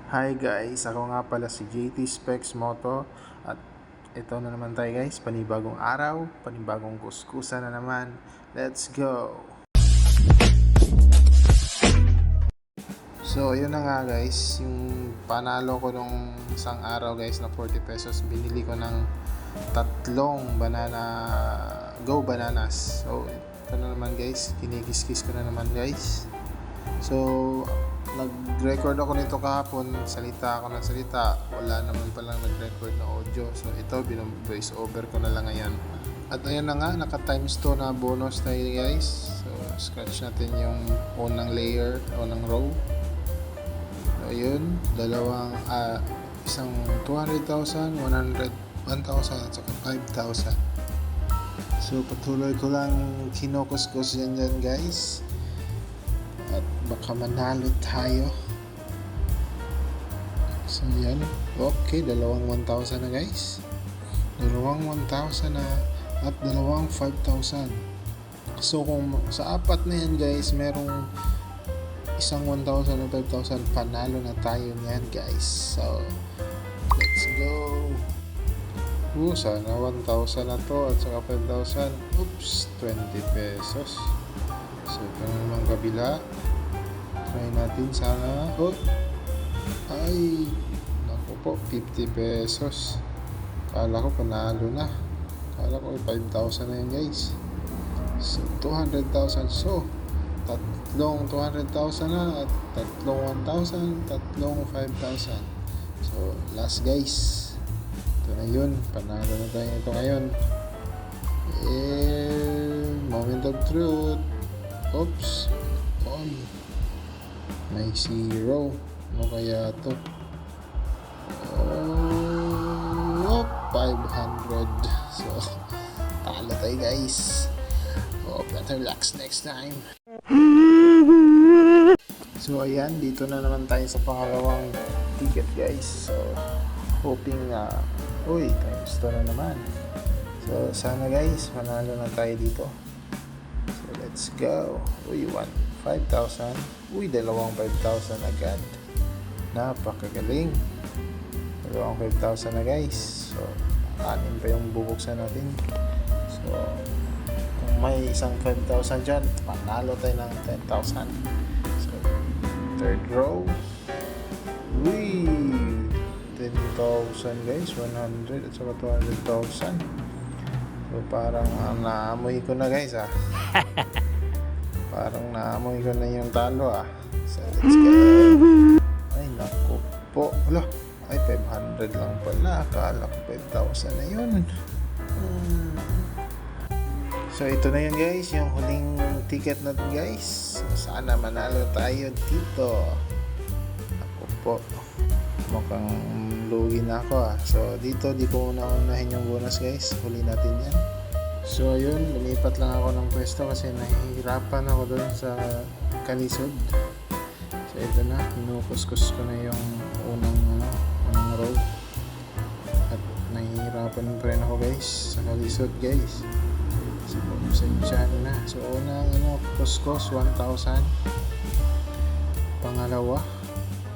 Hi guys, ako nga pala si JT Specs Moto at ito na naman tayo guys, panibagong araw, panibagong kuskusan na naman. Let's go! So yun na nga guys, yung panalo ko nung isang araw guys na 40 pesos, binili ko ng tatlong Go Bananas. So ito na naman guys, kinikis-kis ko na naman guys. So nag-record ako nito kahapon, salita ako ng salita, wala naman palang nag-record na audio. So ito, voice over ko na lang ngayon. At ayan na nga, naka times 2 na bonus tayo guys. So scratch natin yung unang layer, unang row. So ayun, isang 200,000, 100,000 at saka 5,000. So patuloy ko lang kinukuskus yan guys. At baka manalo tayo. So yan. Okay, dalawang 1,000 na guys. Dalawang 1,000 na at dalawang 5,000. So kung sa apat na yan guys, merong isang 1,000 at 5,000, panalo na tayo niyan guys. So let's go. Sana 1,000 na to at saka 5,000. Oops, 20 pesos. So ito na naman kabila. Try natin sana. Ay, naku po, 50 pesos. Kala ko panalo na. Kala ko 5,000 na yun guys. So 200,000. So tatlong 200,000 na at tatlong 1,000, tatlong 5,000. So last guys, ito na yun, panalo na tayo ito ngayon. Moment of truth. Oops, may 0. Ano kaya to? 500. So talo tayo guys. Better luck next time. So ayan, dito na naman tayo sa pangalawang ticket guys. So hoping times 2 na naman. So sana guys, manalo na tayo dito. So let's go. 5,000. Dalawang 5,000 agad. Napakagaling. Dalawang 5,000 na guys. So 6 pa yung bubuksan natin. So kung may isang 5,000 dyan, panalo tayo ng 10,000. So third row. 10,000 guys, 100 at saka 200,000. So parang naamoy ko na guys Parang naamoy ko na yung talo So let's go. Ay naku po. Ay 500 lang pala. Akala ko 5,000 na yun. So ito na yun guys, yung huling ticket natin guys. Sana manalo tayo dito. Naku po, mukhang lugi na ako So dito di ko unahin yung bonus guys. Huli natin yan. So ayun, lumipat lang ako ng pwesto kasi nahihirapan ako doon sa kalisod. So ito na, kinukuskus ko na yung unang row. At nahihirapan pa rin ako guys sa kalisod guys. So sensyahan na. So unang kuskus 1,000. Pangalawa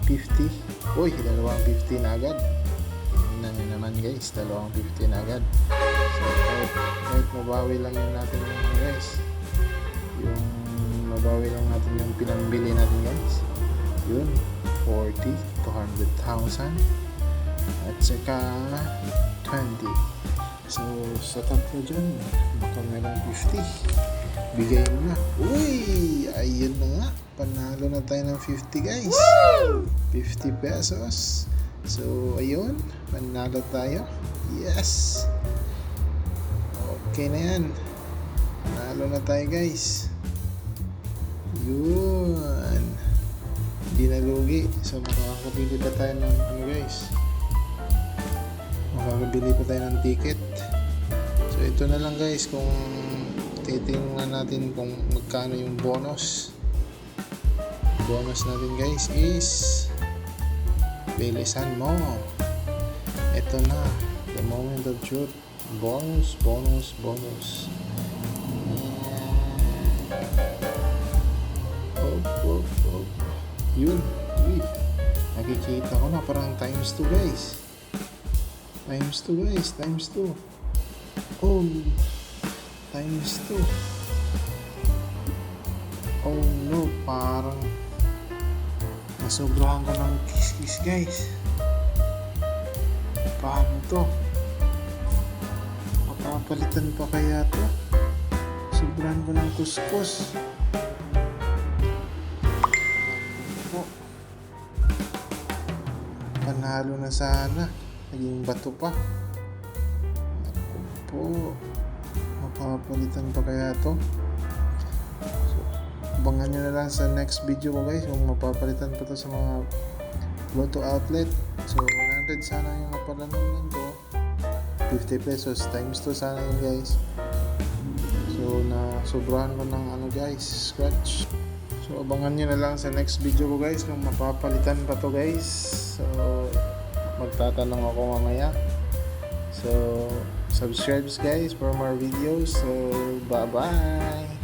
50. Dalawang 50 na agad. Tingnan nyo naman guys, dalawang 50 na agad. So kahit mabawi lang yun natin guys, yung mabawi lang natin yung pinambili natin guys, yun 40, 200,000 at saka 20. So sa tatlo dyan, baka meron 50, bigay mo na. Ayun na nga, panalo na tayo ng 50 guys. 50 pesos. So ayun, panalo tayo. Yes, okay na yan. Nalo na tayo guys. Yun, hindi na lugi. So makakabili pa tayo ng makakabili pa tayo ng ticket. So ito na lang guys, kung titingnan natin kung magkano yung bonus natin guys is, bilisan mo. Ito na, the moment of truth. Bonus. Yun. Nakikita ko na parang times 2 guys. Times 2 guys, times 2. Oh, times 2. Oh no, parang nasobrahan ko ng kiss guys. Paano to? Makapalitan pa kaya to? Sobrahan ko ng kuskus. Naku po. Panalo na sana. Naging bato pa. Naku po. Makapalitan pa kaya to? So, abangan nyo na lang sa next video ko guys kung mapapalitan pa to sa mga Lotto outlet. So 100 sana yung napalanunan ko. 50 pesos times 2 sana yun guys. So na sobrahan ko ng ano guys, scratch. So abangan nyo na lang sa next video ko guys kung mapapalitan pa to guys. So magtatanong ako mamaya. So subscribe guys for more videos. So bye bye.